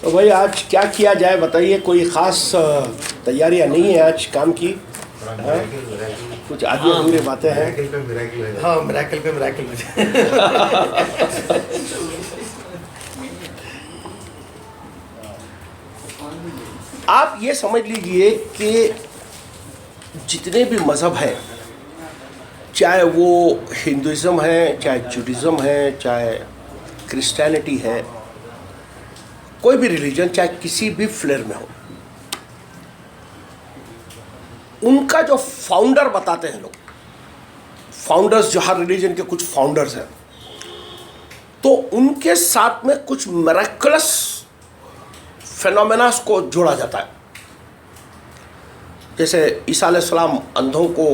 तो भाई आज क्या किया जाए बताइए, कोई ख़ास तैयारियां नहीं है आज काम की? हाँ? कुछ आधी अधूरी बातें हैं। हाँ, मिरेकल पे मिरेकल आप ये समझ लीजिए कि जितने भी मज़हब हैं, चाहे वो हिंदुइज़्म है, चाहे जूडिज़्म है, चाहे क्रिश्चियनिटी है, कोई भी रिलीजन चाहे किसी भी फ्लेयर में हो, उनका जो फाउंडर बताते हैं लोग, फाउंडर्स जो हर रिलीजन के कुछ फाउंडर्स हैं, तो उनके साथ में कुछ मिरेकलस फेनोमेनास को जोड़ा जाता है। जैसे ईसा अलैहिस्सलाम अंधों को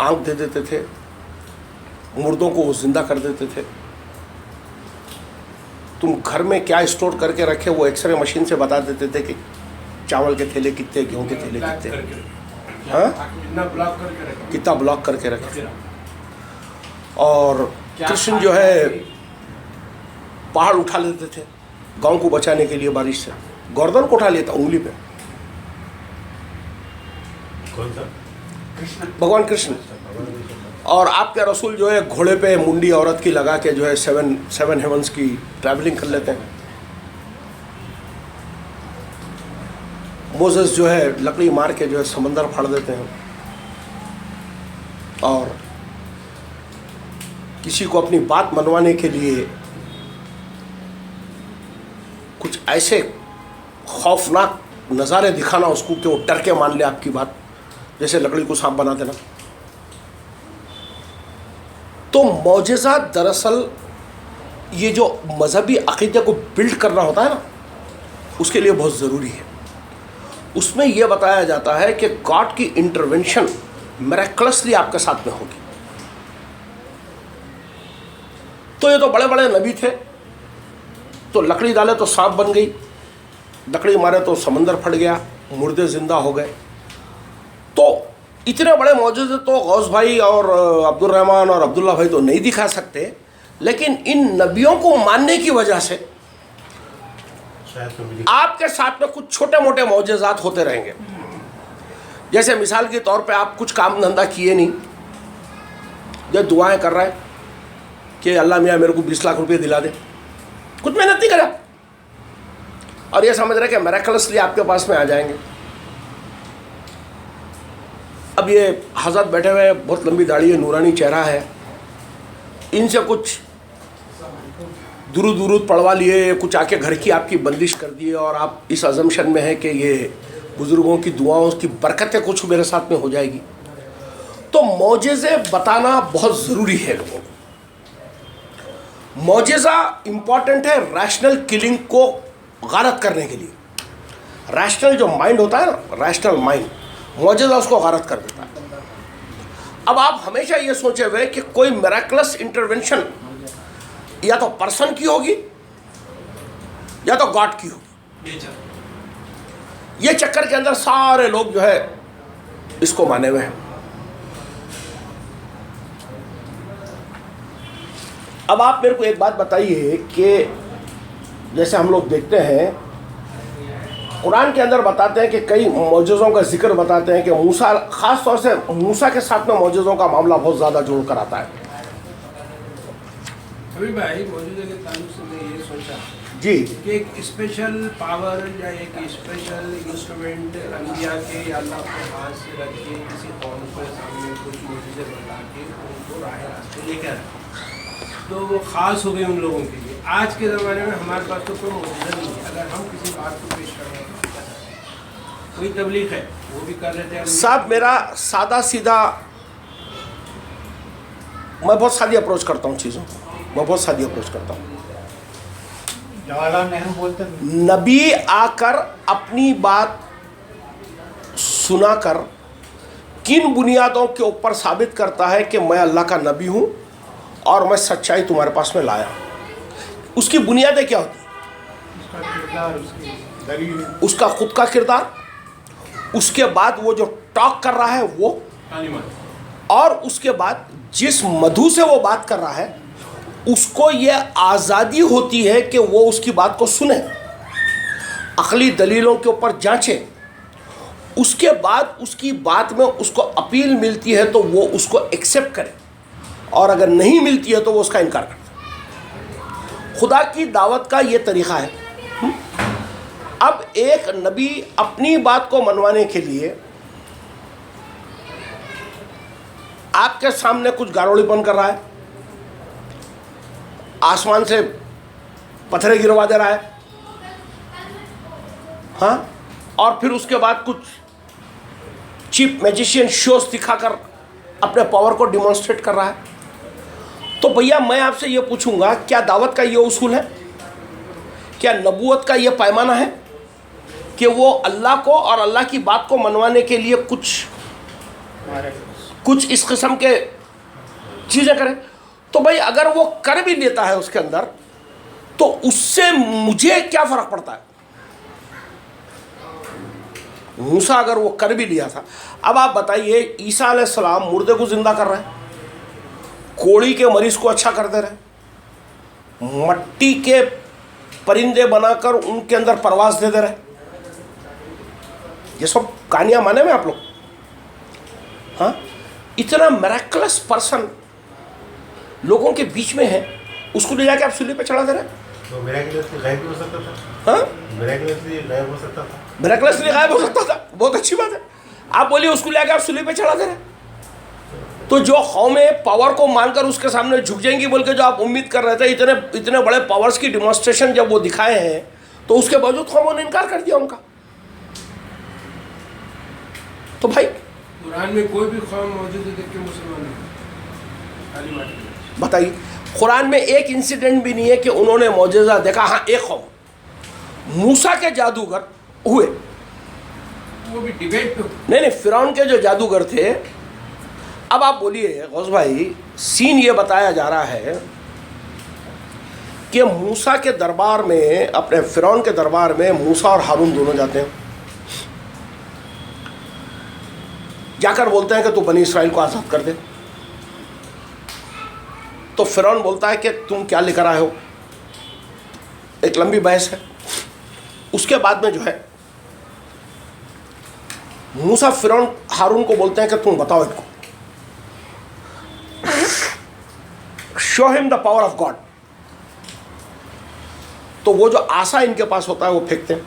आंख दे देते थे, मुर्दों को जिंदा कर देते थे। तुम घर में क्या स्टोर करके रखे वो एक्सरे मशीन से बता देते थे कि चावल के थैले कितने, गेहूं के थैले कितने, हाँ कितना ब्लॉक करके रखे। और कृष्ण जो है पहाड़ उठा लेते थे गांव को बचाने के लिए, बारिश से गर्दन को उठा लिया था उंगली पे। कौन सा? भगवान कृष्ण। और आपके रसूल जो है घोड़े पे मुंडी औरत की लगा के जो है सेवन हेवंस की ट्रैवलिंग कर लेते हैं। मोसेस जो है लकड़ी मार के जो है समंदर फाड़ देते हैं। और किसी को अपनी बात मनवाने के लिए कुछ ऐसे खौफनाक नज़ारे दिखाना उसको कि वो डर के मान ले आपकी बात, जैसे लकड़ी को सांप बना देना। तो मौजज़ा दरअसल ये जो मजहबी अक़ीदे को बिल्ड करना होता है ना, उसके लिए बहुत ज़रूरी है। उसमें यह बताया जाता है कि गॉड की इंटरवेंशन मिरेकलसली आपके साथ में होगी। तो ये तो बड़े बड़े नबी थे, तो लकड़ी डाले तो सांप बन गई, लकड़ी मारे तो समंदर फट गया, मुर्दे जिंदा हो गए। तो इतने बड़े मौजूद तो गौस भाई और अब्दुल रहमान और अब्दुल्ला भाई तो नहीं दिखा सकते, लेकिन इन नबियों को मानने की वजह से आपके साथ में कुछ छोटे मोटे मौजज़ात होते रहेंगे। जैसे मिसाल के तौर पे आप कुछ काम धंधा किए नहीं, जो दुआएं कर रहे हैं कि अल्लाह मियाँ मेरे को 20 लाख रुपए दिला दे, कुछ मेहनत नहीं करा और ये समझ रहे कि मिरेकलसली आपके पास में आ जाएंगे। अब ये हज़रत बैठे हुए, बहुत लंबी दाढ़ी है, नूरानी चेहरा है, इनसे कुछ दुरूद पढ़वा लिए, कुछ आके घर की आपकी बंदिश कर दिए और आप इस अजम्पशन में है कि ये बुज़ुर्गों की दुआओं की बरकतें कुछ मेरे साथ में हो जाएगी। तो मौजज़े बताना बहुत ज़रूरी है लोगों को। मौजज़ा इम्पॉर्टेंट है रैशनल किलिंग को गारत करने के लिए। रैशनल जो माइंड होता है ना, रैशनल माइंड, मौजज़ा उसको गारत कर देता है। अब आप हमेशा ये सोचे हुए कि कोई मिरेकलस इंटरवेंशन या तो पर्सन की होगी या तो गॉड की होगी। ये चक्कर के अंदर सारे लोग जो है इसको माने हुए हैं। अब आप मेरे को एक बात बताइए कि जैसे हम लोग देखते हैं कुरान के अंदर बताते हैं कि कई मौजज़ों का जिक्र बताते हैं कि मूसा, ख़ास तौर से मूसा के साथ में मौजज़ों का मामला बहुत ज़्यादा जोड़ कर आता है। अभी भाई मौजूदा के ताल्लुक से मैं ये सोचा जी कि एक स्पेशल पावर या एक स्पेशल इंस्ट्रूमेंट अंबिया के या अल्लाह के हाथ से रख के किसी कौम के सामने कुछ मौजूदे बता के उनको राह रास्ते लेकर आए, तो वो ख़ास हो गए उन लोगों के लिए। आज के ज़माने में हमारे पास तो कोई मौजूदा नहीं है। अगर हम किसी बात को पेश कर रहे हैं, कोई तबलीग है वो भी कर लेते हैं। साहब मेरा सादा सीधा, मैं बहुत सादी अप्रोच करता हूँ चीज़ों को, मैं बहुत सादी अप्रोच करता हूँ। जवाहरलाल नेहरू बोलते नबी आकर अपनी बात सुनाकर किन बुनियादों के ऊपर साबित करता है कि मैं अल्लाह का नबी हूँ और मैं सच्चाई तुम्हारे पास में लाया, उसकी बुनियादें क्या होती हैं? उसका खुद का किरदार, उसके बाद वो जो टॉक कर रहा है वो, और उसके बाद जिस मधु से वो बात कर रहा है उसको ये आज़ादी होती है कि वो उसकी बात को सुने। अकली दलीलों के ऊपर जांचे, उसके बाद उसकी बात में उसको अपील मिलती है तो वो उसको एक्सेप्ट करे, और अगर नहीं मिलती है तो वो उसका इनकार करे। खुदा की दावत का ये तरीक़ा है। अब एक नबी अपनी बात को मनवाने के लिए आपके सामने कुछ गारोड़ीपन कर रहा है, आसमान से पत्थरे गिरवा दे रहा है, हाँ, और फिर उसके बाद कुछ चीप मैजिशियन शोज दिखाकर अपने पावर को डिमॉन्स्ट्रेट कर रहा है, तो भैया मैं आपसे ये पूछूंगा, क्या दावत का ये उसूल है? क्या नबूवत का ये पैमाना है कि वो अल्लाह को और अल्लाह की बात को मनवाने के लिए कुछ इस किस्म के चीज़ें करे? तो भाई अगर वो कर भी लेता है उसके अंदर, तो उससे मुझे क्या फ़र्क पड़ता है? मूसा अगर वो कर भी लिया था, अब आप बताइए, ईसा अलैहिस्सलाम मुर्दे को ज़िंदा कर रहे हैं, कोड़ी के मरीज को अच्छा कर दे रहे, मट्टी के परिंदे बनाकर उनके अंदर परवास दे दे रहे। ये सब कहानियां माने में आप लोग? हाँ, इतना मिरेकलस पर्सन लोगों के बीच में है, उसको ले जाके आप सूली पे चढ़ा दे रहे। तो मिरेकलसली गायब भी हो सकता था। हाँ, मिरेकलसली गायब हो सकता था। मिरेकलसली गायब हो सकता था, बहुत अच्छी बात है। आप बोलिए उसको ले जाके आप सूली पे चढ़ा दे रहे। तो जो कौमें पावर को मानकर उसके सामने झुक जाएंगी बोल के जो आप उम्मीद कर रहे थे, इतने बड़े पावर्स की डिमॉन्स्ट्रेशन जब वो दिखाए हैं, तो उसके बावजूद कौमों ने इनकार कर दिया उनका। तो भाई कुरान में कोई भी कौम मौजूद है देख के मुसलमान नहीं बताइए, कुरान में एक इंसिडेंट भी नहीं है कि उन्होंने मौजज़ा देखा। हाँ, एक कौम मूसा के जादूगर हुए, वो भी डिबेट पे। नहीं, फिरौन के जो जादूगर थे। अब आप बोलिए गौस भाई, सीन ये बताया जा रहा है कि मूसा के दरबार में, अपने फिरौन के दरबार में मूसा और हारून दोनों जाते हैं, जाकर बोलते हैं कि तू बनी इसराइल को आज़ाद कर दे। तो फिरौन बोलता है कि तुम क्या लेकर आए हो? एक लंबी बहस है। उसके बाद में जो है, मूसा फिरौन हारून को बोलते हैं कि तुम बताओ इनको, show him the power of God. तो वो जो आशा इनके पास होता है वो फेंकते हैं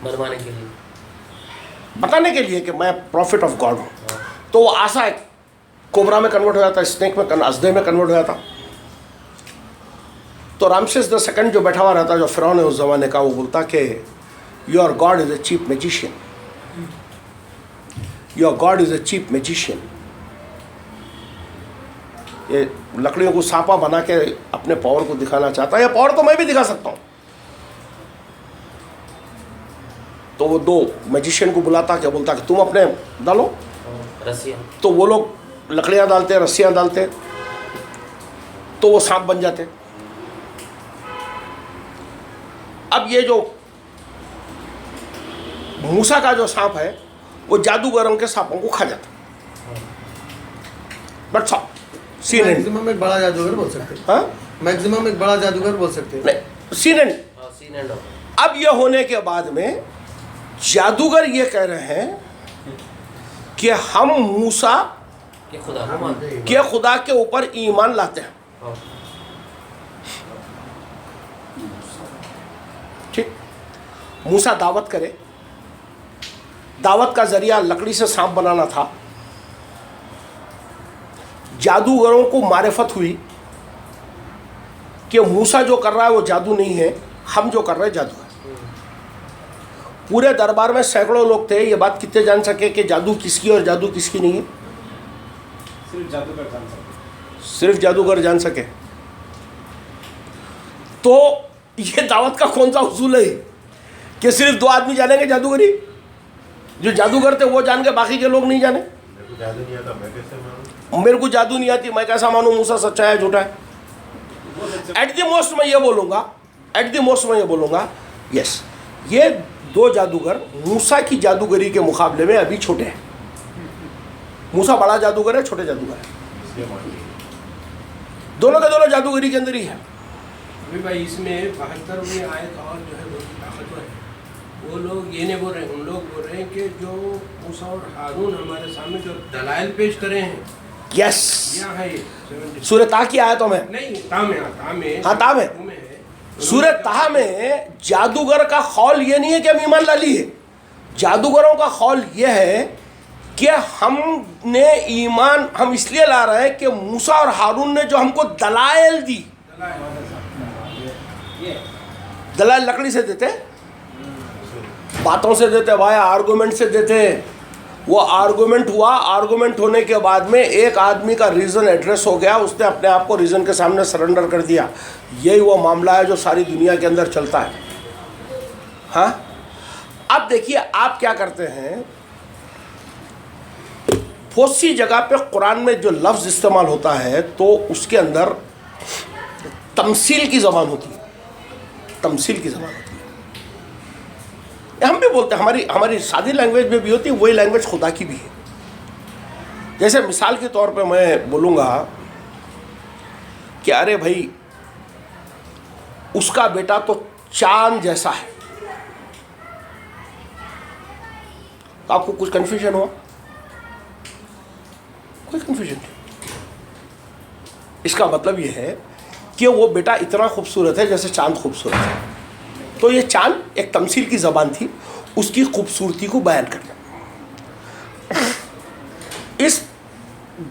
मनवाने के लिए, बताने के लिए कि मैं प्रॉफिट ऑफ गॉड हूँ। तो वो आशा एक कोबरा में कन्वर्ट हो जाता है, स्नेक में, अजदे में कन्वर्ट हो जाता। तो रामसेस द सेकंड जो बैठा हुआ रहता, जो फिरौन है उस ज़माने का, वो बोलता कि your God is a cheap magician, your God is a cheap magician. ये लकड़ियों को सांपा बना के अपने पावर को दिखाना चाहता है, या पावर तो मैं भी दिखा सकता हूँ। तो वो दो मैजिशियन को बुलाता, क्या बोलता कि तुम अपने डालो रस्सियाँ। तो वो लोग लकड़ियाँ डालते, रस्सियाँ डालते, तो वो सांप बन जाते। अब ये जो मूसा का जो सांप है वो जादूगरों के सांपों को खा जाता। बट सीन एंड, मैक्सिमम एक बड़ा जादूगर बोल सकते हैं। हाँ, मैक्सिमम एक बड़ा जादूगर बोल सकते हैं। नहीं, scene end. Scene end off. अब ये होने के बाद में जादूगर ये कह रहे हैं कि हम मूसा कि खुदा को मानते हैं। के खुदा के ऊपर ईमान लाते हैं। हाँ। ठीक, मूसा दावत करे, दावत का जरिया लकड़ी से सांप बनाना था। जादूगरों को मारिफत हुई कि मूसा जो कर रहा है वो जादू नहीं है, हम जो कर रहे हैं जादू है। पूरे दरबार में सैकड़ों लोग थे, ये बात कितने जान सके कि जादू किसकी और जादू किसकी नहीं है? सिर्फ जादूगर जान सकते। सिर्फ जादूगर जान सके। तो ये दावत का कौन सा उसूल है कि सिर्फ दो आदमी जानेंगे जादूगरी? जो जादूगर थे वो जान के बाकी के लोग नहीं जाने। मेरे को जादू नहीं आता, मैं कैसे मानूं? मेरे को जादू नहीं आती, मैं कैसा मानूं मूसा सच्चा है झूठा है? एट द मोस्ट मैं ये बोलूँगा, यस, ये दो जादूगर मूसा की जादूगरी के मुकाबले में अभी छोटे हैं। मूसा बड़ा जादूगर है, छोटे जादूगर है, इसलिए मान लिया। दोनों के दोनों जादूगरी के अंदर ही है। अभी भाई इसमें 72वीं आयत और जो है वो ताकतवर है। वो लोग ये नहीं बोल रहे हैं, उन लोग बोल रहे हैं कि जो मूसा और हारून हमारे सामने जो दलाइल पेश करे हैं, यस, यहाँ है ये 70 सूरह ताह की आयतों में, नहीं ताम है, ताम है, हाँ, ताम है। ताम है। सूरह ताह में जादूगर का खौल ये नहीं है कि हम ईमान ला लिए। जादूगरों का खौल ये है कि हमने ईमान हम इसलिए ला रहे हैं कि मूसा और हारून ने जो हमको दलाइल दी, दलाइल लकड़ी से देते, बातों से देते भाई, आर्गुमेंट से देते। वो आर्गुमेंट हुआ, आर्गुमेंट होने के बाद में एक आदमी का रीज़न एड्रेस हो गया, उसने अपने आप को रीज़न के सामने सरेंडर कर दिया। यही वो मामला है जो सारी दुनिया के अंदर चलता है। हाँ, अब देखिए आप क्या करते हैं, बहुत सी जगह पे कुरान में जो लफ्ज़ इस्तेमाल होता है तो उसके अंदर तमसील की ज़बान होती है, तमसील की ज़बान होती है। हम भी बोलते हैं, हमारी सादी लैंग्वेज में भी होती है, वही लैंग्वेज खुदा की भी है। जैसे मिसाल के तौर पे मैं बोलूँगा कि अरे भाई उसका बेटा तो चांद जैसा है। आपको कुछ कन्फ्यूजन हुआ? कोई कन्फ्यूजन नहीं। इसका मतलब यह है कि वो बेटा इतना खूबसूरत है जैसे चांद खूबसूरत है। तो ये चांद एक तमसील की ज़बान थी, उसकी खूबसूरती को बयान करना। इस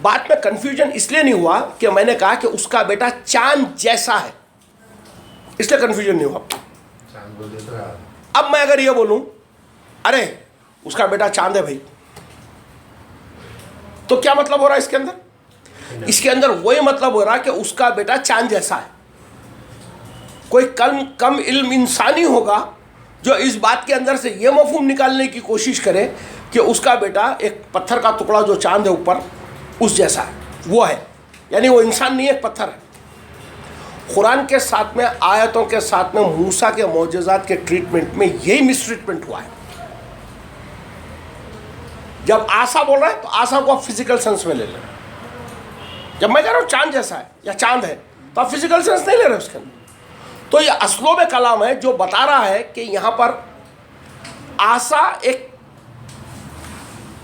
बात में कन्फ्यूजन इसलिए नहीं हुआ कि मैंने कहा कि उसका बेटा चांद जैसा है, इसलिए कन्फ्यूजन नहीं हुआ। चांद बोल देते हैं। अब मैं अगर ये बोलूं अरे उसका बेटा चांद है भाई, तो क्या मतलब हो रहा है इसके अंदर? इसके अंदर वही मतलब हो रहा कि उसका बेटा चांद जैसा है। कोई कम इल्म इंसानी होगा जो इस बात के अंदर से ये मफहूम निकालने की कोशिश करे कि उसका बेटा एक पत्थर का टुकड़ा जो चांद है ऊपर उस जैसा है, वो है। यानी वो इंसान नहीं है, एक पत्थर है। कुरान के साथ में, आयतों के साथ में मूसा के मौजज़ात के ट्रीटमेंट में यही मिसट्रीटमेंट हुआ है। जब आसा बोल रहा है तो आसा को आप फिजिकल सेंस में ले लें। जब मैं कह रहा हूँ चांद जैसा है या चांद है तो आप फिजिकल सेंस नहीं ले रहे उसके अंदर। तो ये असलोब कलाम है जो बता रहा है कि यहाँ पर आसा एक,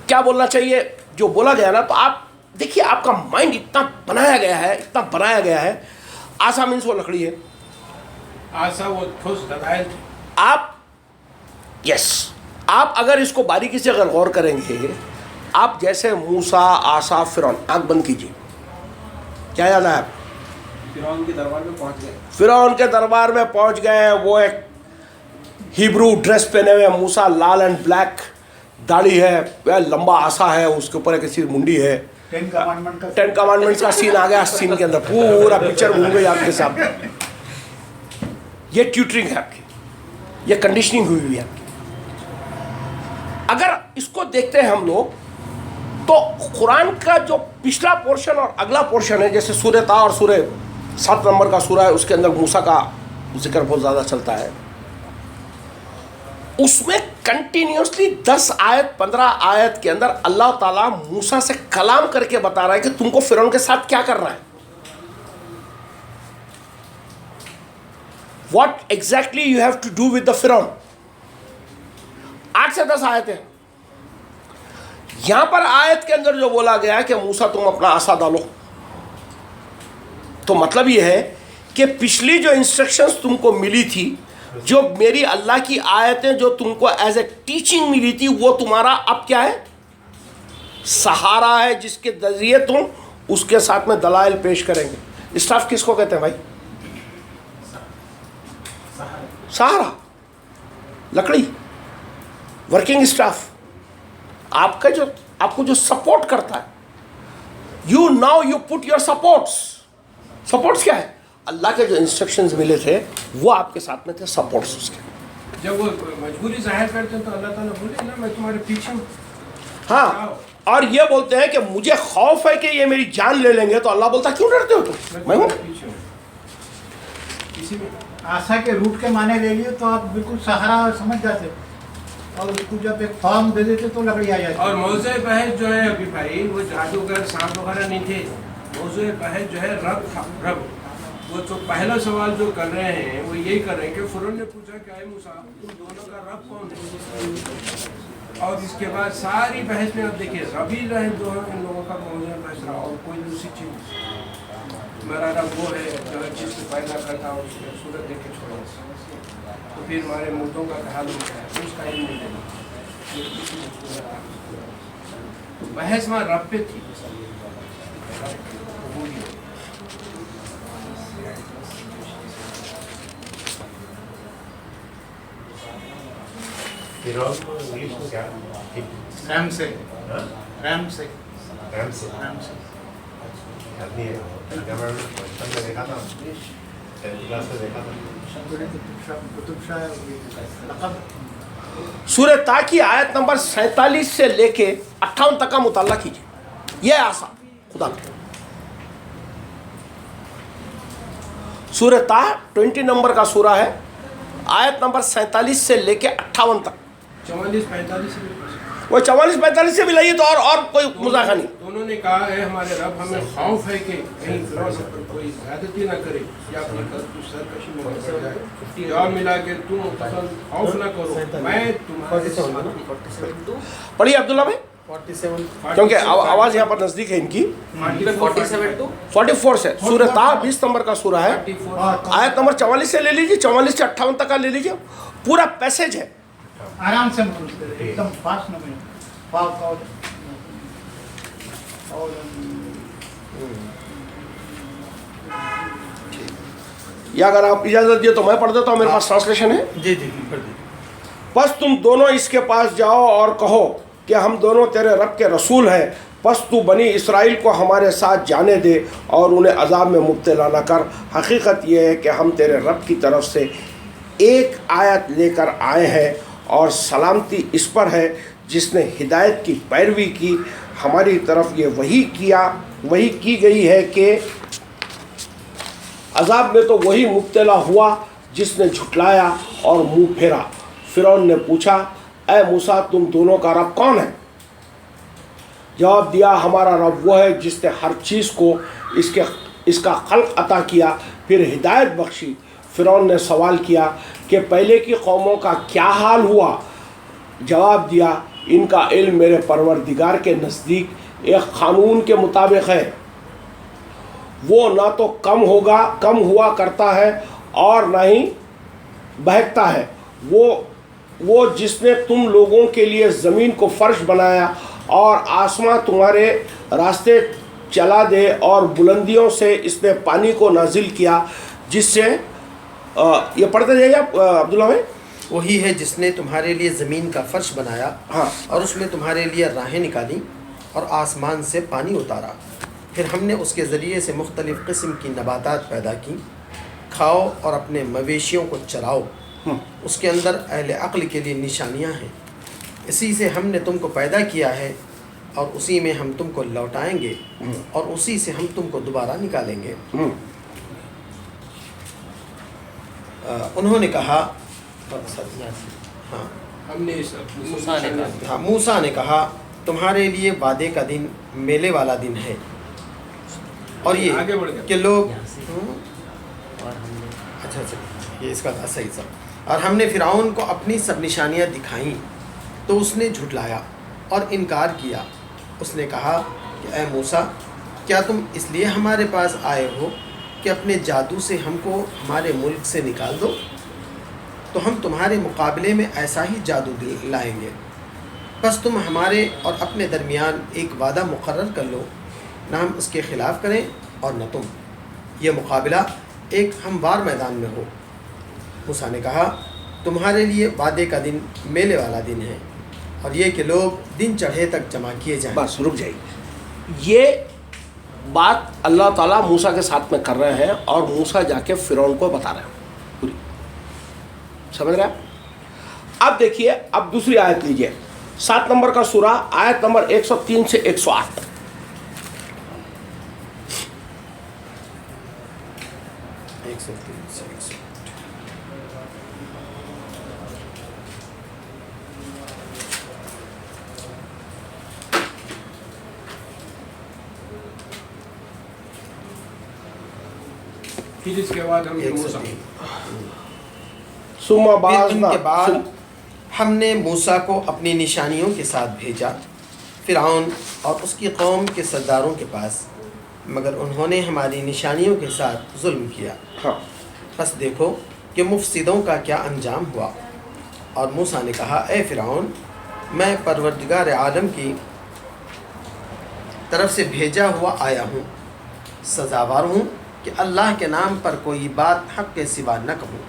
क्या बोलना चाहिए, जो बोला गया ना, तो आप देखिए आपका माइंड इतना बनाया गया है। आसा मीन्स वो लकड़ी है, आशा वो ठोस दलाइल थे। आप अगर इसको बारीकी से अगर गौर करेंगे, आप जैसे मूसा, आसा, फिरौन, आंख बंद कीजिए, क्या याद आया? फिरौन के दरबार में पहुंच गए। फिरौन के दरबार में पहुंच गए। वो एक हिब्रू ड्रेस पहने हुए, मूसा लाल एंड ब्लैक, दाढ़ी है, वह लंबा आसा है, उसके ऊपर एक ऐसी मुंडी है। 10 कमांडमेंट्स का सीन आ गया। सीन के अंदर पूरा पिक्चर घूम गई आपके सामने। ये ट्यूटरिंग है आपकी, ये कंडीशनिंग हुई हुई है आपकी। अगर इसको देखते हैं हम लोग तो कुरान का जो पिछला पोर्शन और अगला पोर्शन है, जैसे सूरह ताह और सूरह 7 नंबर का सूरह है, उसके अंदर मूसा का जिक्र बहुत ज़्यादा चलता है। उसमें कंटिन्यूसली 10 आयत 15 आयत के अंदर अल्लाह ताला मूसा से कलाम करके बता रहा है कि तुमको फिरौन के साथ क्या करना है, what exactly you have to do with the फिरौन। 8 से 10 आयतें। यहां पर आयत के अंदर जो बोला गया है कि मूसा तुम अपना आसा डालो, तो मतलब यह है कि पिछली जो इंस्ट्रक्शंस तुमको मिली थी, जो मेरी अल्लाह की आयतें जो तुमको एज ए टीचिंग मिली थी, वो तुम्हारा अब क्या है, सहारा है, जिसके जरिए तुम उसके साथ में दलाइल पेश करेंगे। स्टाफ किसको कहते हैं भाई? सहारा, लकड़ी, वर्किंग स्टाफ, आपका जो आपको जो सपोर्ट करता है। You now you put your supports क्या है? अल्लाह के जो इंस्ट्रक्शंस मिले थे वो आपके साथ में थे, सपोर्ट्स उसके। जब वो मजबूरी जाहिर करते हैं तो अल्लाह ताला बोले ना, मैं तुम्हारे पीछे हूँ। हाँ, और ये बोलते हैं कि मुझे खौफ है कि ये मेरी जान ले लेंगे, तो अल्लाह बोलता क्यों डरते हो तुम, मैं हूँ। पीछे हूँ। किसी में आशा के रूट के माने ले लिए तो आप बिल्कुल सहारा समझ जाते, और उसको जब एक फॉर्म दे देते तो लकड़ी आ जाती। और मौज़े बहस जो है अभी भाई, वो जादूगर सांप वगैरह नहीं थे। मौज़े बहस जो है रब था, रब वो तो पहला सवाल जो कर रहे हैं वो यही कर रहे हैं कि फ़िरौन ने पूछा क्या है मूसा तुम दोनों का रब कौन है, और इसके बाद सारी बहस में आप देखिए रब ही रहे दोनों इन लोगों का मौजूद फैसला और कोई दूसरी चीज़। मेरा रब वो है जो हर चीज़ को पैदा करता है उसमें सूरत देख के छोड़ा, तो फिर हमारे मुर्दों का ख्याल होता है उसका ही नहीं देना। बहस वहाँ रब पे थी। फिरौन को इंग्लिश में क्या रैम से हाँ? रैम से रैम से रैम से आदमी है जब मैं बचपन में देखा था 10th क्लास में देखा था कुतुब शाह लक़ब सूरह ता की आयत नंबर 47 से लेके 58 तक का मुताला कीजिए। यह आसा खुदा का। सूरह ता 20 नंबर का सूरा है, आयत नंबर 47 से लेके 58 तक। 44-45 वो 44-45 से भी लाइए तो और कोई मुजाका नहीं। दोनों ने कहा है हमारे रब हमें खौफ है कि कहीं फिरौन पर कोई ज़्यादती ना करे या अपनी सरकशी में न पड़ जाए। जवाब मिला कि तुम खौफ ना करो, मैं तुम्हारे साथ हूं। पढ़िए अब्दुल्ला भाई, 47 क्योंकि आवाज़ यहाँ पर नज़दीक है इनकी। 47 टू 44 से सूरह ता 20 नंबर का सूरा है, 44 आयत नंबर 44 से ले लीजिए, 44 से 58 तक का ले लीजिए। पूरा पैसेज है। आराम से बोलो, एकदम फास्ट न बोलो। फास्ट और या अगर आप इजाज़त दिए तो मैं पढ़ देता हूँ, मेरे पास ट्रांसलेशन है। जी जी जी, कर दीजिए। बस तुम दोनों इसके पास जाओ और कहो कि हम दोनों तेरे रब के रसूल हैं, बस तू बनी इसराइल को हमारे साथ जाने दे और उन्हें अजाब में मुब्तला न कर। हकीकत यह है कि हम तेरे रब की तरफ से एक आयत लेकर आए हैं और सलामती इस पर है जिसने हिदायत की पैरवी की। हमारी तरफ ये वही की गई है कि अजाब में तो वही मुब्तला हुआ जिसने झुटलाया और मुंह फेरा। फिरौन ने पूछा, ऐ मूसा तुम दोनों का रब कौन है? जवाब दिया, हमारा रब वो है जिसने हर चीज़ को इसका खल्क अता किया, फिर हिदायत बख्शी। फिरौन ने सवाल किया कि पहले की कौमों का क्या हाल हुआ? जवाब दिया, इनका इल्म मेरे परवरदिगार के नज़दीक एक क़ानून के मुताबिक है, वो ना तो कम हुआ करता है और ना ही बहकता है। वो जिसने तुम लोगों के लिए ज़मीन को फ़र्श बनाया और आसमां तुम्हारे रास्ते चला दे और बुलंदियों से इसने पानी को नाजिल किया जिससे ये पढ़ते जाइए आप अब्दुल्ला भाई। वही है जिसने तुम्हारे लिए ज़मीन का फर्श बनाया, हाँ, और उसमें तुम्हारे लिए राहें निकाली और आसमान से पानी उतारा। फिर हमने उसके ज़रिए से मुख्तलिफ़ किस्म की नबातात पैदा की, खाओ और अपने मवेशियों को चराओ। उसके अंदर अहले अक्ल के लिए निशानियां हैं। इसी से हमने तुमको पैदा किया है और उसी में हम तुमको लौटाएंगे और उसी से हम तुमको दोबारा निकालेंगे। उन्होंने कहा, हाँ हमने मूसा ने कहा तुम्हारे लिए वादे का दिन मेले वाला दिन है और ये आगे बढ़ गया। कि लोग और हमने अच्छा ये इसका सही सब। और हमने फ़िरौन को अपनी सब निशानियाँ दिखाईं तो उसने झुटलाया और इनकार किया। उसने कहा कि ऐ मूसा, क्या तुम इसलिए हमारे पास आए हो कि अपने जादू से हमको हमारे मुल्क से निकाल दो? तो हम तुम्हारे मुकाबले में ऐसा ही जादू लाएंगे। बस तुम हमारे और अपने दरमियान एक वादा मुकर्रर कर लो, ना हम उसके ख़िलाफ़ करें और न तुम। यह मुकाबला एक हमवार मैदान में हो। मूसा ने कहा तुम्हारे लिए वादे का दिन मेले वाला दिन है और ये कि लोग दिन चढ़े तक जमा किए जाएं। बस रुक जाइए। ये बात अल्लाह ताला मूसा के साथ में कर रहे हैं और मूसा जाके फ़िरौन को बता रहे हैं पूरी। समझ रहे हैं? अब देखिए, अब दूसरी आयत लीजिए, 7 नंबर का सूरा, आयत नंबर 103 से 108। फिर इसके बाद हम मूसा 103। सुम्मा फिर बाज़ना उनके बाद हमने मूसा को अपनी निशानियों के साथ भेजा फ़िरऔन और उसकी कौम के सरदारों के पास, मगर उन्होंने हमारी निशानियों के साथ जुल्म किया। हाँ, बस देखो कि मुफसिदों का क्या अंजाम हुआ। और मूसा ने कहा, ए फ़िरऔन, मैं परवरदिगार आलम की तरफ से भेजा हुआ आया हूँ, सज़ावार हूँ कि अल्लाह के नाम पर कोई बात हक़ के सिवा न कहूँ।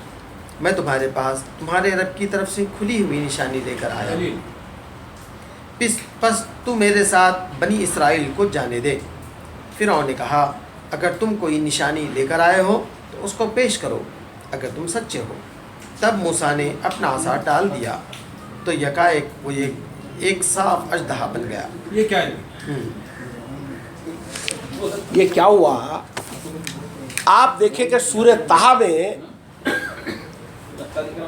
मैं तुम्हारे पास तुम्हारे रब की तरफ से खुली हुई निशानी लेकर आया हूँ। बस तू मेरे साथ बनी इसराइल को जाने दे। फ़िरऔन ने कहा, अगर तुम कोई निशानी लेकर आए हो तो उसको पेश करो, अगर तुम सच्चे हो। तब मूसा ने अपना आसा डाल दिया तो यकाएक वो एक साफ अजदहा बन गया। ये क्या है? ये क्या हुआ? आप देखिए कि सूरह ताहा में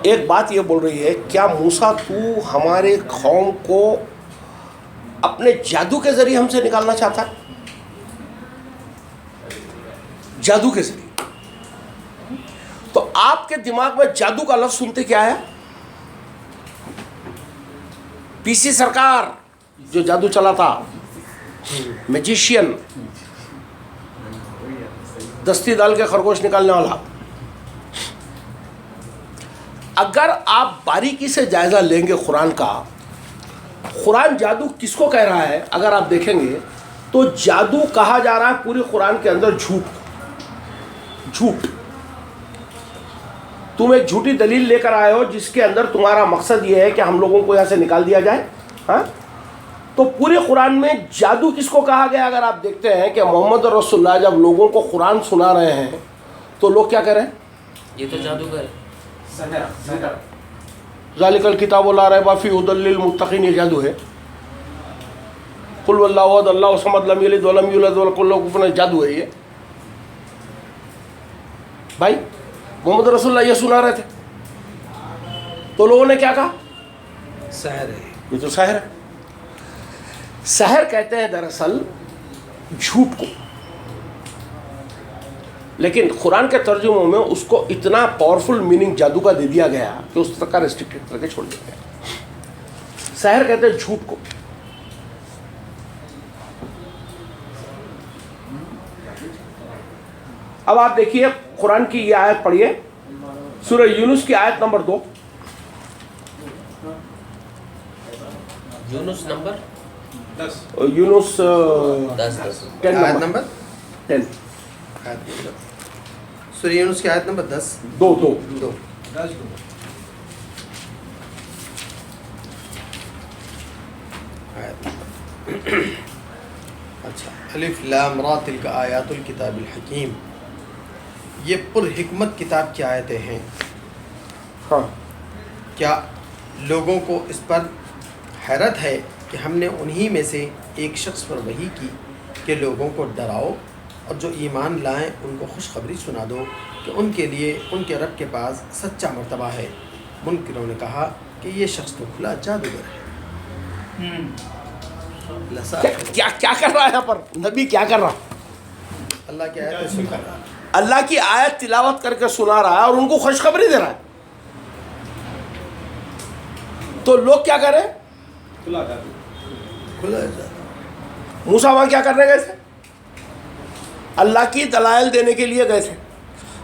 एक बात ये बोल रही है, क्या मूसा तू हमारे कौम को अपने जादू के जरिए हमसे निकालना चाहता है? जादू के जरिए। तो आपके दिमाग में जादू का लफ्ज सुनते क्या है? पीसी सरकार जो जादू चलाता, मैजिशियन, दस्ती डाल के खरगोश निकालने वाला। अगर आप बारीकी से जायजा लेंगे कुरान का, कुरान जादू किसको कह रहा है अगर आप देखेंगे तो जादू कहा जा रहा है पूरे कुरान के अंदर झूठ। तुम एक झूठी दलील लेकर आए हो जिसके अंदर तुम्हारा मकसद ये है कि हम लोगों को यहाँ से निकाल दिया जाए। हाँ, तो पूरे कुरान में जादू किसको कहा गया? अगर आप देखते हैं कि मोहम्मद रसूलुल्लाह जब लोगों को कुरान सुना रहे हैं तो लोग क्या करें? ये तो जादूगर ज़ालिकल किताबु ला रैब फ़ीह हुदल लिल मुत्तक़ीन, ये जादू है। कुल वल्लाहु अहद अल्लाहु समद लम यलिद वलम यूलद वलम यकुल लहू कुफुवन अहद, जादू है ये। भाई मोहम्मद रसूलुल्लाह ये सुना रहे थे तो लोगों ने क्या कहा? सहर है। ये तो सहर है। सहर कहते हैं दरअसल झूठ को, लेकिन कुरान के तर्जुमों में उसको इतना पावरफुल मीनिंग जादू का दे दिया गया कि उस तक का रेस्ट्रिक्टेड करके छोड़ दिया गया। सहर कहते हैं झूठ को। अब आप देखिए कुरान की ये आयत पढ़िए, सूरह यूनुस की आयत नंबर 2। यूनुस नंबर 10। यूनुस 10 10 आयत नंबर 10 सूरह यूनुस की आयत नंबर 10 2 10 आयत नंबर। अच्छा, अलिफ लाम रा तिल्का आयातुल किताबिल हकीम, ये पुर हिकमत किताब की आयतें हैं। हाँ, क्या लोगों को इस पर हैरत है कि हमने उन्हीं में से एक शख्स पर वही की कि लोगों को डराओ और जो ईमान लाएं उनको खुशखबरी सुना दो कि उनके लिए उनके रब के पास सच्चा मर्तबा है। मुनकिरों ने कहा कि ये शख्स तो खुला जादूगर है। लसा क्या क्या कर रहा है यहाँ पर नबी? क्या कर रहा? अल्लाह की आयत सुन कर रहा है। अल्लाह की आयत तिलावत करके सुना रहा है और उनको खुशखबरी दे रहा है। तो लोग क्या करें? खुला जादू। मूसा वहां क्या करने गए थे? अल्लाह की दलाइल देने के लिए गए थे।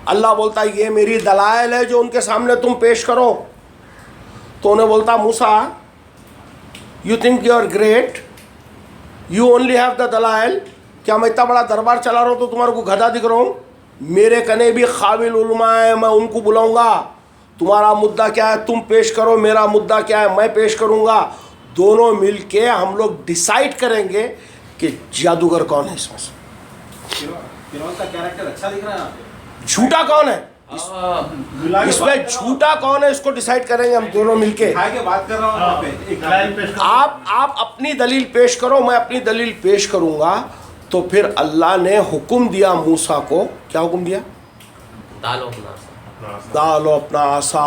अल्लाह बोलता ये मेरी दलाइल है जो उनके सामने तुम पेश करो। तो उन्हें बोलता Musa you think you are great, you only have the दलाइल। क्या मैं इतना बड़ा दरबार चला रहा हूँ तो तुम्हारे को गधा दिख रहा हूँ? मेरे कने भी काबिल उलमा है, मैं उनको बुलाऊंगा। तुम्हारा मुद्दा क्या है तुम पेश करो, मेरा मुद्दा क्या है मैं पेश करूंगा। दोनों मिलके हम लोग डिसाइड करेंगे कि जादूगर कौन है इसमें से। फिरौन का कैरेक्टर अच्छा दिख रहा है। झूठा कौन है इसमें? झूठा कौन है इसको डिसाइड करेंगे हम दोनों मिलके। बात कर रहा हूँ। आप अपनी दलील पेश करो, मैं अपनी दलील पेश करूंगा। तो फिर अल्लाह ने हुक्म दिया मूसा को, क्या हुक्म दिया? डालो अपना आसा।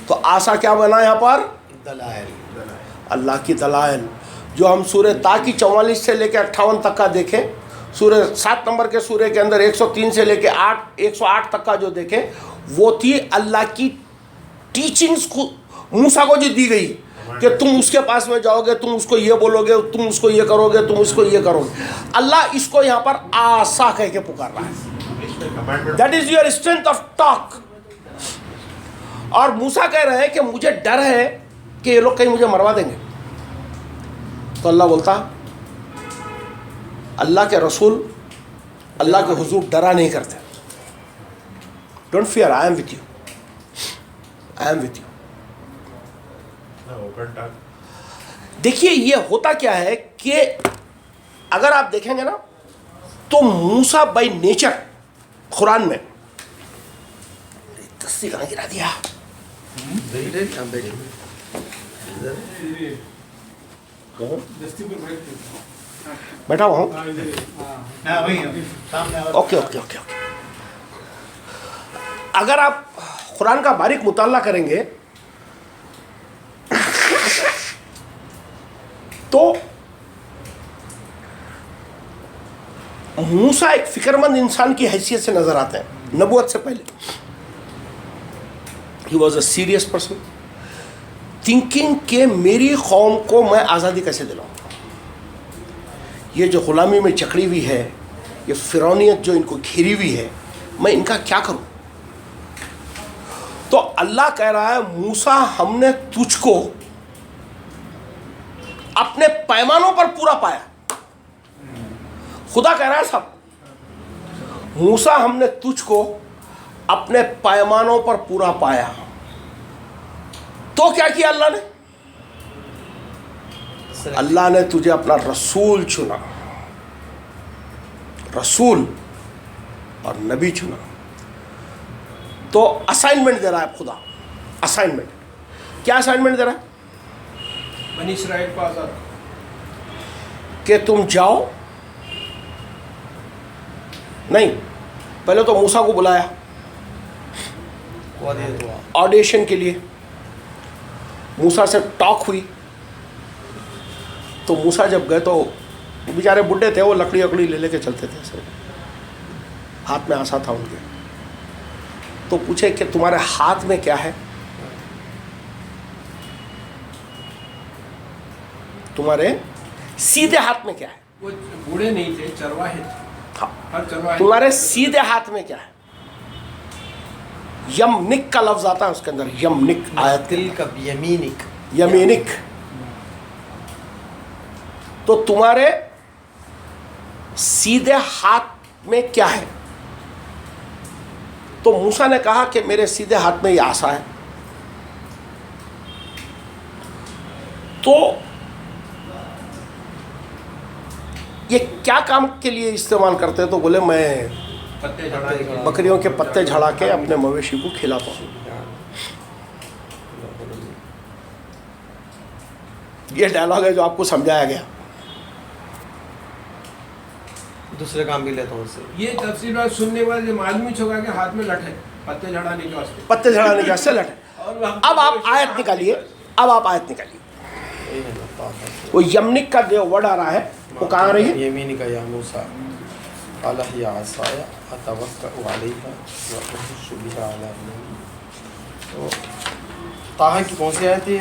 तो आसा क्या बना यहाँ पर? दलाइल, अल्लाह की दलाइल, जो हम सूरह ता की 44 से लेकर 58 तक का देखें सूर्य 7 नंबर के सूर्य के अंदर 103 से लेके 108 तक का जो देखे वो थी अल्लाह की टीचिंग्स को मूसा को जो दी गई कि तुम उसके पास में जाओगे, तुम उसको ये बोलोगे, तुम उसको ये करोगे, तुम उसको ये करोगे। अल्लाह इसको यहाँ पर आसा कह के पुकार रहा है। That is your strength of talk. और मूसा कह रहे हैं कि मुझे डर है कि ये लोग कहीं मुझे मरवा देंगे। तो अल्लाह बोलता, अल्लाह के रसूल अल्लाह के हुजूर डरा नहीं करते। Don't fear, I am with you, I am with you. Open talk. देखिए ये होता क्या है कि अगर आप देखेंगे ना तो मूसा बाय नेचर कुरान में तस्सी कहाँ गिरा दिया। बैठा हुआ हूँ। हाँ वही अभी सामने और- ओके ओके ओके ओके। अगर आप कुरान का बारीक मुताला करेंगे तो मूसा एक फिक्रमंद इंसान की हैसियत से नजर आते हैं। नबूवत से पहले he was a serious person, thinking के मेरी कौम को मैं आज़ादी कैसे दिलाऊं, ये जो गुलामी में जकड़ी हुई है, ये फिरौनियत जो इनको घेरी हुई है, मैं इनका क्या करूं। तो अल्लाह कह रहा है मूसा हमने तुझको अपने पैमानों पर पूरा पाया। खुदा कह रहा है सब, मूसा हमने तुझको अपने पैमानों पर पूरा पाया। तो क्या किया अल्लाह ने? अल्लाह ने तुझे अपना रसूल चुना, रसूल और नबी चुना। तो असाइनमेंट दे रहा है खुदा। असाइनमेंट क्या असाइनमेंट दे रहा है? बनी इसराइल को आज़ाद। कि तुम जाओ, नहीं, पहले तो मूसा को बुलाया ऑडिशन के लिए। मूसा से टॉक हुई। तो मूसा जब गए तो बेचारे बुढ़े थे, वो लकड़ी वकड़ी ले लेके चलते थे, ऐसे हाथ में आसा था उनके। तो पूछे कि तुम्हारे हाथ में क्या है? तुम्हारे सीधे हाथ में क्या है? वो बूढ़े नहीं थे, चरवाहे थे। हाँ, हर चरवाहे तुम्हारे सीधे हाथ में क्या है? यमनिक का लफ्ज आता है उसके अंदर, यमनिक आयत के, दिल का यमीनिक, यमीनिक। तो तुम्हारे सीधे हाथ में क्या है? तो मूसा ने कहा कि मेरे सीधे हाथ में ये आसा है। तो ये क्या काम के लिए इस्तेमाल करते हैं? तो बोले मैं पत्ते चढ़ाने के बकरियों के पत्ते झड़ा के अपने मवेशी को खिलाता हूँ। ये डायलॉग है जो आपको समझाया गया। दूसरे काम भी लेता हूँ उससे। ये तफसील बात सुनने वाले मालूम ही होगा कि हाथ में लठ है पत्ते चढ़ाने के वास्ते। पत्ते झड़ाने के वास्ते लटे। और वहाँ अब आप आयत निकालिए, अब आप आयत निकालिए। यही है ना, ताक़त। वो यमनिक का जो वर्ड आ रहा है वो कहाँ आ रही है? यमीनिका या मूसा क़ाल हिय असाया अतवक्कअ अलैहा व अहुश्शु बिहा अला गनमी। तो ताहा की कौन सी आयत है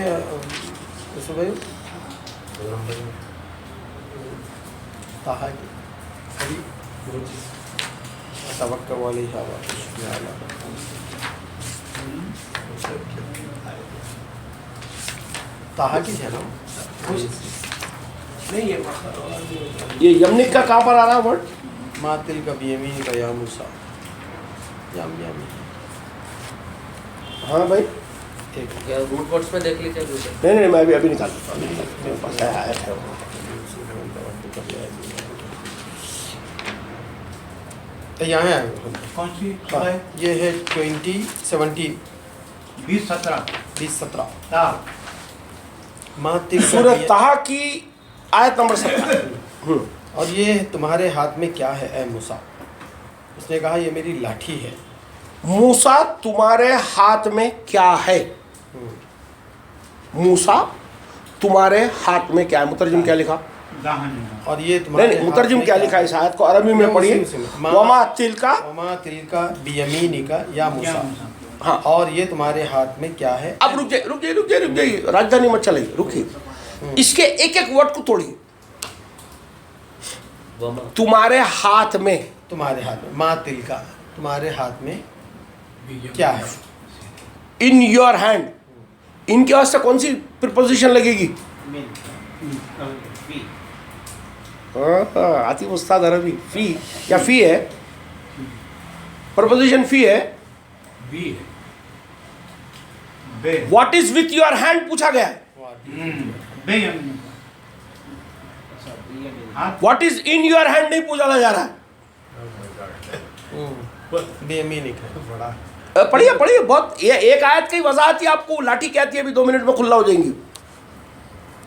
यूसुफ भाई? ताहा की अतवक्कअ अलैहा व अहुश्शु बिहा अला गनमी। ताहा की है ना? नहीं है। ये यमनिक का कहाँ पर आ रहा है वर्ड? मा तिलका बियमीनिका या मूसा। यम यम। हाँ भाई, ठीक है। क्या रूट वर्ड्स में देख लीजिए दूसरे। नहीं नहीं, मैं अभी निकाल देता हूँ, मेरे पास है आयत है वो। यहाँ है कौन सी सूरह है? ये है 20-70 20-17 20-17 हाँ। सूरह ताहा की आयत नंबर 17। और ये तुम्हारे हाथ में क्या है ए मूसा? उसने कहा ये मेरी लाठी है। मूसा तुम्हारे हाथ में क्या है? मूसा तुम्हारे हाथ में क्या है? मुतरजम क्या लिखा? दाहिने और ये नहीं तुम्हारे नहीं, मुतरजिम हाथ क्या में लिखा है इस आयत को अरबी में नहीं, पढ़िए। उसी में। वमा तिलका, वमा तिलका बियमीनिका या या मूसा। मूसा। हाँ। और ये तुम्हारे हाथ में क्या है? अब रुक जाइए रुक जाइए रुक जाइए रुक जाइए, राजधानी मत चलाइए, रुकिए। इसके एक एक वर्ड को तोड़िए। तुम्हारे हाथ में, तुम्हारे हाथ में, मा तिलका, तुम्हारे हाथ में क्या है? इन योर हैंड, इनके वास्ते कौन सी प्रिपोजिशन लगेगी? आतिफ उस्ताद अरबी, फी या फी है, प्रपोजिशन फी है। बी है। बे what is with your hand पूछा गया है। बे यमीन हाथ what is in your hand नहीं पूछा जा रहा है। बियमीनिका। बड़ा पढ़िए पढ़िए, बहुत ये एक आयत की वजाहत ही आपको लाठी कहती है, अभी 2 मिनट में खुल्ला हो जाएंगी।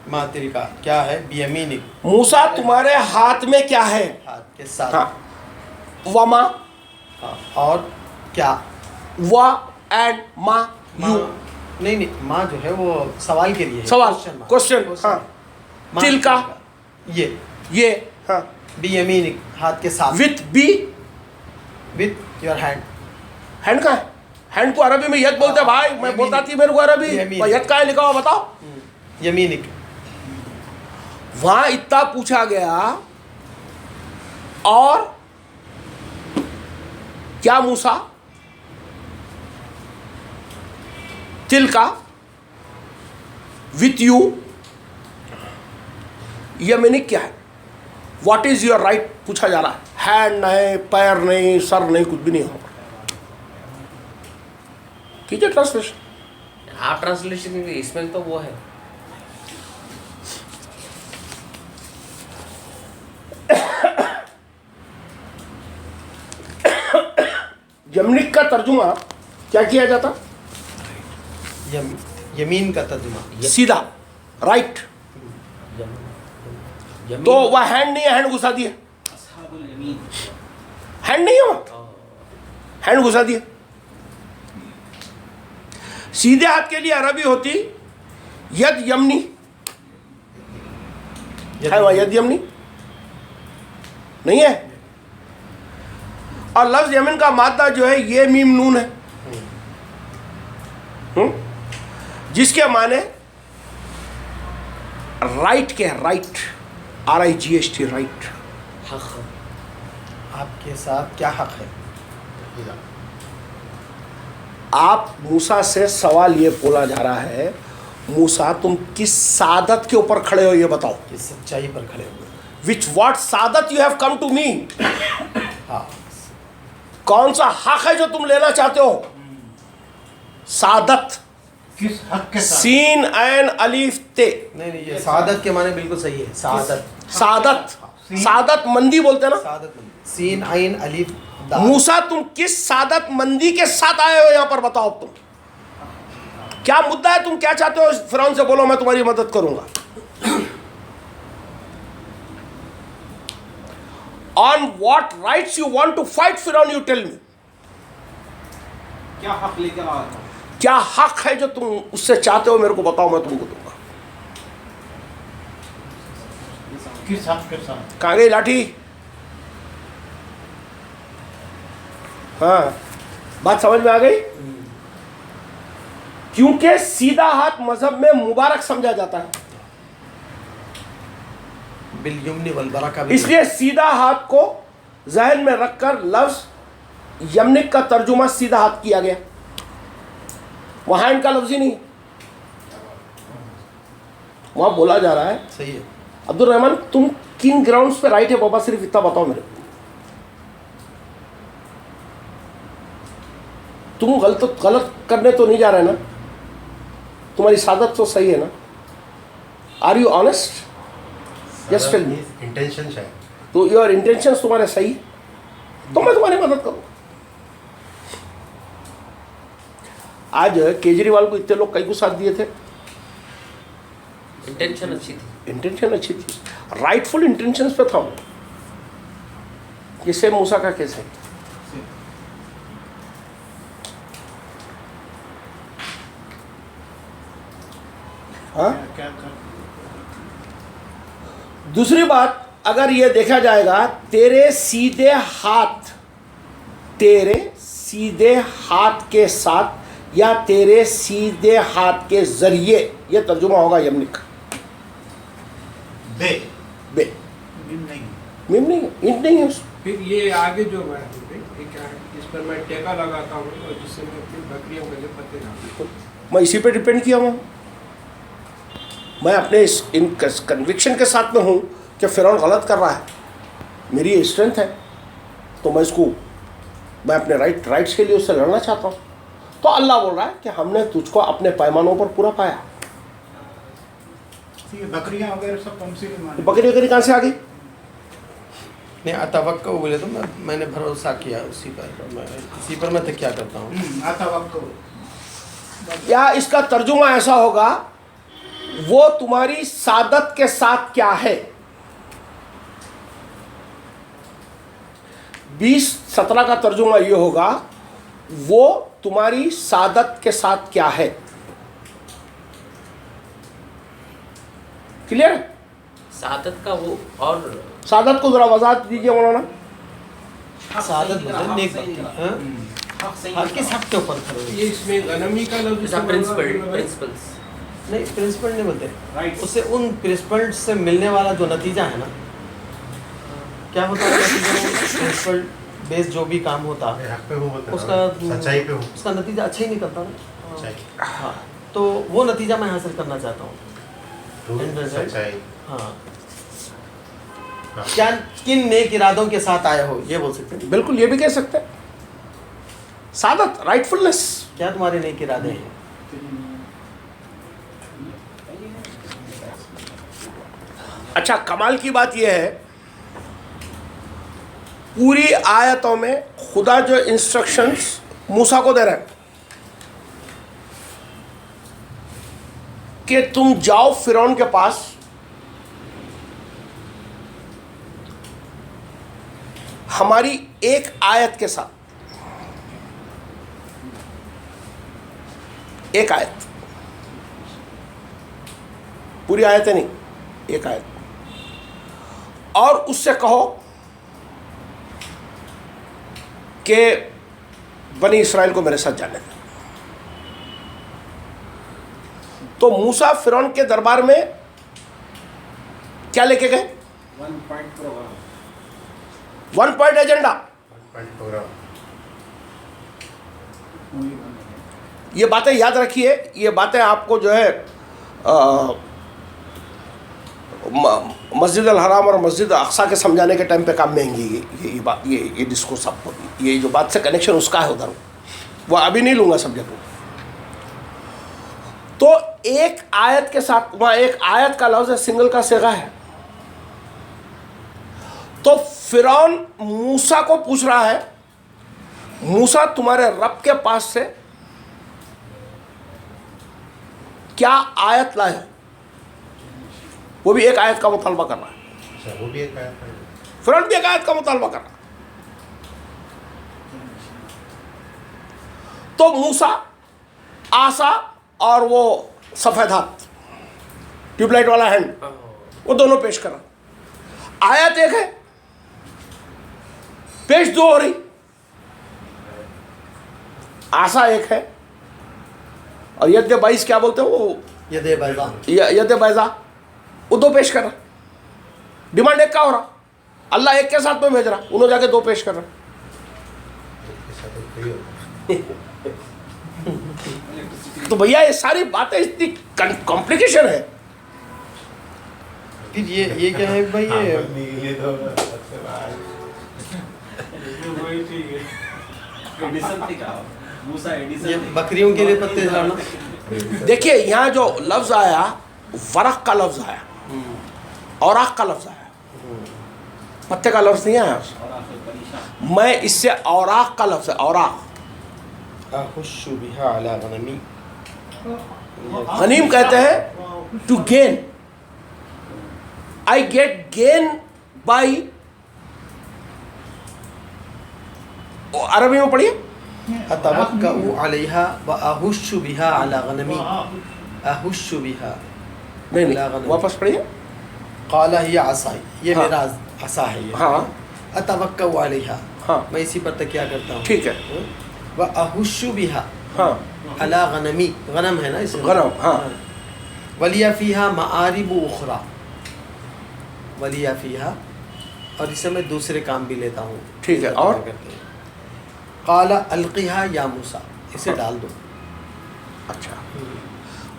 मा तिलका क्या है? बियमीनिक, मूसा तुम्हारे हाथ में क्या है? हाथ के साथ। हाँ। वमा, हाँ, और क्या? वा एंड मा, यू। नहीं नहीं, माँ जो है वो सवाल के लिए है। सवाल, mark। क्वेश्चन। हाँ। मा तिलका, ये, हाँ। बियमीनिक, हाथ के साथ। With B, with your hand. Hand का है। हैंड को अरबी में यद बोलते हैं भाई, मैं यमीन। बोलता थी मेरे को अरबी, यमीन। यद का है लिखा हुआ बताओ। यमीनिक। वहां इतना पूछा गया, और क्या मूसा तिलका विथ यू, यमीनिक क्या है? व्हाट इज योर राइट पूछा जा रहा है। हैंड नहीं, पैर नहीं, सर नहीं, कुछ भी नहीं होगा। कीजिए ट्रांसलेशन। आप ट्रांसलेशन इसमें तो वो है। यमनिक का तर्जुमा क्या किया जाता? यमीन का तर्जुमा। सीधा, राइट। तो वह हैंड नहीं है, हैंड घुसा दिया। हैंड नहीं है, हैंड घुसा दिया। सीधे हाथ के लिए अरबी होती यद यमनी, है वहां यद यमनी नहीं है। और लफ्ज यमन का मादा जो है ये मीम नून है, जिसके माने राइट के, राइट, RIGHT, राइट। आपके साथ क्या हक है? आप मूसा से सवाल ये बोला जा रहा है, मूसा तुम किस सादत के ऊपर खड़े हो ये बताओ। कि सच्चाई पर खड़े हुए। विच व्हाट सादत you have come to me, हाँ, कौन सा हक है जो तुम लेना चाहते हो। सादत, किस हक के साथ? सीन ऐन अलीफ ते, नहीं नहीं, ये सादत के माने बिल्कुल सही है। सादत, सादत, सादत मंदी बोलते हैं ना। सादत मंदी, सीन आइन अलिफ दाल। मूसा तुम किस सादत मंदी के साथ आए हो यहाँ पर बताओ। तुम क्या मुद्दा है, तुम क्या चाहते हो? फिरौन से बोलो मैं तुम्हारी मदद करूंगा। On what rights you want to fight फिरौन, यू टेल मी। क्या हक लेकर आया था? क्या हक है जो तुम उससे चाहते हो, मेरे को बताओ, मैं तुमको दूंगा। किस हक के साथ? कहाँ गई लाठी? हाँ, बात समझ में आ गई। क्योंकि सीधा हाथ मजहब में मुबारक समझा जाता है, बिल-युम्नि वल बरका। इसलिए सीधा हाथ को जहन में रखकर लफ्ज यमनिक का तर्जुमा सीधा हाथ किया गया। वहां इनका लफ्ज ही नहीं, वहां बोला जा रहा है सही है। अब्दुल रहमान तुम किन ग्राउंड्स पे राइट है बाबा, सिर्फ इतना बताओ मेरे को। तुम गलत करने तो नहीं जा रहे ना, तुम्हारी सादत तो सही है ना। Are you honest? Yes tell me. Intention शायद। तो योर इंटेंशंस तुम्हारे सही है, तो मैं तुम्हारी मदद करूँ। आज केजरीवाल को इतने लोग कई को साथ दिए थे, इंटेंशन अच्छी थी। इंटेंशन अच्छी थी, राइटफुल इंटेंशंस पे था वो। ये सेम मूसा का केस है। हाँ, क्या कर? दूसरी बात, अगर ये देखा जाएगा तेरे सीधे हाथ के साथ या तेरे सीधे हाथ के जरिए, ये तर्जुमा होगा यमनिक। बे बे मीम नहीं। मीम नहीं है, इंट नहीं है उसमें। फिर ये आगे जो बात है ये क्या है, इस पर मैं टेका लगाता हूँ और जिससे मैं अपनी बकरियों के लिए पत्ते डालता हूँ। मैं इसी पे डिपेंड किया हुआ हूँ। मैं अपने इन कन्विक्शन के साथ में हूँ कि फिरौन गलत कर रहा है, मेरी ये स्ट्रेंथ है, तो मैं अपने राइट्स के लिए उससे लड़ना चाहता हूँ। तो अल्लाह बोल रहा है कि हमने तुझको अपने पैमानों पर पूरा पाया। ये बकरियां वगैरह सब कौन सी माने? तो बकरी वकरी कहाँ से आ गई? नहीं, अतवक्का बोले तो मैंने भरोसा किया उसी पर मैं तकिया करता हूँ। आता वक्त या इसका तर्जुमा ऐसा होगा, वो तुम्हारी सादत के साथ क्या है। 20-17 का तर्जुमा ये होगा, वो तुम्हारी सादत के साथ क्या है। क्लियर? सादत का वो और सादत को जरा वजाहत दीजिए मौलाना। सादत बोलते नेक बकरी, हाँ, किस हक के ऊपर खड़े हुए? ये इसमें गनमी का लफ्ज़ प्रिंसिपल्स नहीं, प्रिंसिपल नहीं बोलते, उससे उन प्रिंसिपल से मिलने वाला जो नतीजा है ना, क्या होता है नतीजा? प्रिंसिपल बेस जो भी काम होता अपने हक पे हो बोलते हैं, उसका सच्चाई पे हो। उसका नतीजा अच्छा ही निकलता ना। सच्चाई, हाँ, तो वो नतीजा मैं हासिल करना चाहता हूँ। ट्रूथ, सच्चाई। हाँ, हाँ। क्या किन नेक इरादों के साथ आए हो, ये बोल सकते हैं। बिल्कुल ये भी कह सकते हैं, सादत, राइटफुलनेस। क्या तुम्हारे नेक इरादे हैं? अच्छा, कमाल की बात यह है, पूरी आयतों में खुदा जो इंस्ट्रक्शंस मूसा को दे रहे हैं कि तुम जाओ फिरौन के पास, हमारी एक आयत के साथ, एक आयत, पूरी आयतें नहीं, एक आयत, और उससे कहो कि बनी इसराइल को मेरे साथ जाने दो। तो मूसा फिरौन के दरबार में क्या लेके गए? 1 पॉइंट एजेंडा। प्रोग्राम। ये बातें याद रखिए, ये बातें आपको जो है मस्जिद अल हराम और मस्जिद अक्सा के समझाने के टाइम पे काम में आएंगी। ये बात, ये डिस्कोर्स आपको, ये जो बात से कनेक्शन उसका है उधर, वो अभी नहीं लूँगा सब्जेक्ट को। तो एक आयत के साथ, वहाँ एक आयत का लफ्ज़ है, सिंगल का सेगा है। तो फिरौन मूसा को पूछ रहा है, मूसा तुम्हारे रब के पास से क्या आयत लाए हो? वो भी एक आयत का मुतालबा कर रहा है। अच्छा, वो भी एक आयत है। फिरौन भी एक आयत का मुतालबा कर रहा है। तो मूसा आसा और वो सफेद हाथ, ट्यूबलाइट वाला हैंड, वो दोनों पेश कर रहा। आयत एक है, पेश दो हो रही। आसा एक है और यद 22 क्या बोलते हैं वो, यदे बैजा, यद बैजा, वो दो पेश कर रहा। डिमांड एक का हो रहा, अल्लाह एक के साथ में भेज रहा, उन्होंने जाके दो पेश कर रहा। इसका तो फ्री होता तो भैया ये सारी बातें इतनी कॉम्प्लिकेशन है। फिर ये क्या है भाई? है। ये बनने के लिए तो सबसे बाहर। ये बकरियों के लिए पत्ते झाड़ना। देखिए यहाँ जो लफ्ज़ आया, वरक का लफ्ज़ आया, औराक का लफ्ज़ आया, पत्ते का लफ्ज़ नहीं आया उसमें। मैं इससे औराक का लफ्ज़ है, औराक। अहुश्शु बिहा अला गनमी, गनीम कहते हैं to gain. I get gain by, अरबी में पढ़िए, अतवक्कउ अलैहा व अहुश्शु बिहा अला गनमी। अहुश्शु बिहा, नहीं, वापस पढ़िए। क़ाला हिया असाई, ये हाँ। मेरा असा है ये। हाँ अतवक्कउ अलैहा, हाँ मैं इसी पर तकिया करता हूँ। ठीक है। व अहुश्शु बिहा हाँ अला गनमी, गनम है ना इसमें, गनम, हाँ। वलिया फ़ीहा मआरिब उखरा, वलिया फ़ीहा, और इसे मैं दूसरे काम भी लेता हूँ। ठीक है, और? क़ाला अलक़िहा या मूसा, इसे डाल दो। अच्छा,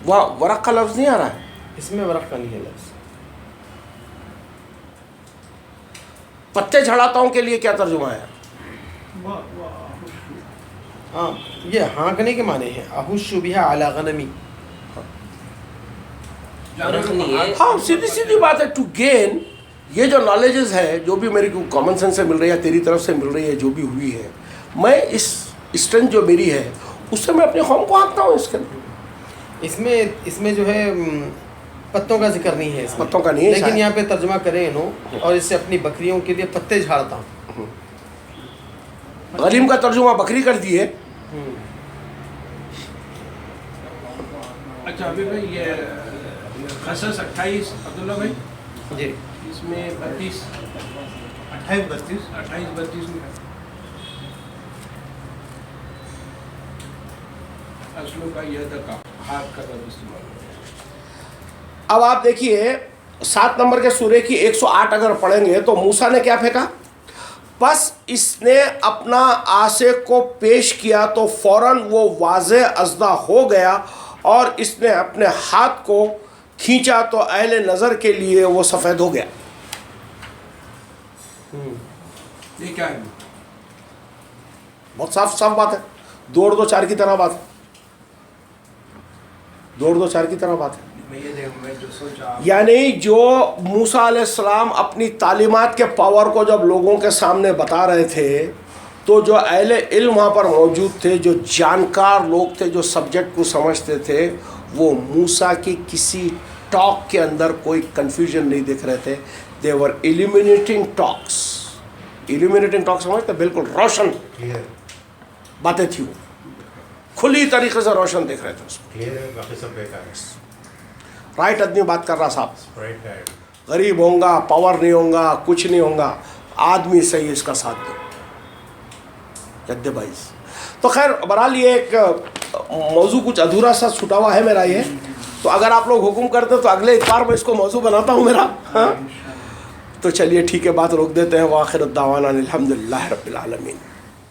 वहाँ वरक़ का लफ्ज़ नहीं आ रहा है? इसमें वरक़ का नहीं है लफ्ज़। पत्ते झड़ाता हूँ के लिए क्या तर्जुमा है? हाँ, ये हाँकने के माने हैं। अहुश्शु बिहा अला गनमी, रखनी है। हाँ, सीधी सीधी बात है। टू गेन, ये जो नॉलेजेस है, जो भी मेरी कॉमन सेंस से मिल रही है, तेरी तरफ से मिल रही है, जो भी हुई है, मैं इस स्ट्रेंथ जो मेरी है उससे मैं अपने कौम को हाँकता हूँ। इसके इसमें जो है पत्तों का जिक्र नहीं है इसमें। पत्तों का नहीं है लेकिन शायद। यहाँ पे तर्जुमा करें इन्हों, और इससे अपनी बकरियों के लिए पत्ते झाड़ता हूँ। गलीम का तर्जुमा बकरी कर दिए। अच्छा अभी भाई ये खसस 28 अब्दुल्ला भाई, जी, इसमें 32 28-32 में असलों का यह का हाथ का लफ्ज़ इस्तेमाल होता है। अब आप देखिए 7 नंबर के सूरे की 108 अगर पढ़ेंगे तो मूसा ने क्या फेंका? बस इसने अपना आसे को पेश किया तो फौरन वो वाज़े अज़दा हो गया, और इसने अपने हाथ को खींचा तो अहले नज़र के लिए वो सफ़ेद हो गया। ये क्या है? बहुत साफ साफ बात है। 2 और 2 4 की तरह बात है। 2 और 2 4 की तरह बात है। मैं ये देखो, मैं जो सोचा यानी जो मूसा अलैहिस्सलाम अपनी तालीमात के पावर को जब लोगों के सामने बता रहे थे, तो जो अहले इल्म वहाँ पर मौजूद थे, जो जानकार लोग थे, जो सब्जेक्ट को समझते थे, वो मूसा की किसी टॉक के अंदर कोई कन्फ्यूजन नहीं दिख रहे थे। दे वर इल्यूमिनेटिंग टॉक्स। इल्यूमिनेटिंग टॉक्स समझते, बिल्कुल रोशन क्लियर बातें थी, वो खुली तरीके से रोशन देख रहे थे उसको। क्लियर है, बाकी सब बेकार है। राइट आदमी बात कर रहा साहब। Right guide. गरीब होगा, पावर नहीं होगा, कुछ नहीं होगा, आदमी सही इसका साथ दो। जद्दे भाई तो खैर बहरहाल ये एक मौजू कुछ अधूरा सा छुटा हुआ है मेरा ये। तो अगर आप लोग हुक्म करते तो अगले इतवार मैं इसको मौजू बनाता हूँ मेरा। हाँ, तो चलिए ठीक है, बात रोक देते हैं। वाखिर दावाना अल्हम्दुलिल्लाह रब्बिल आलमीन।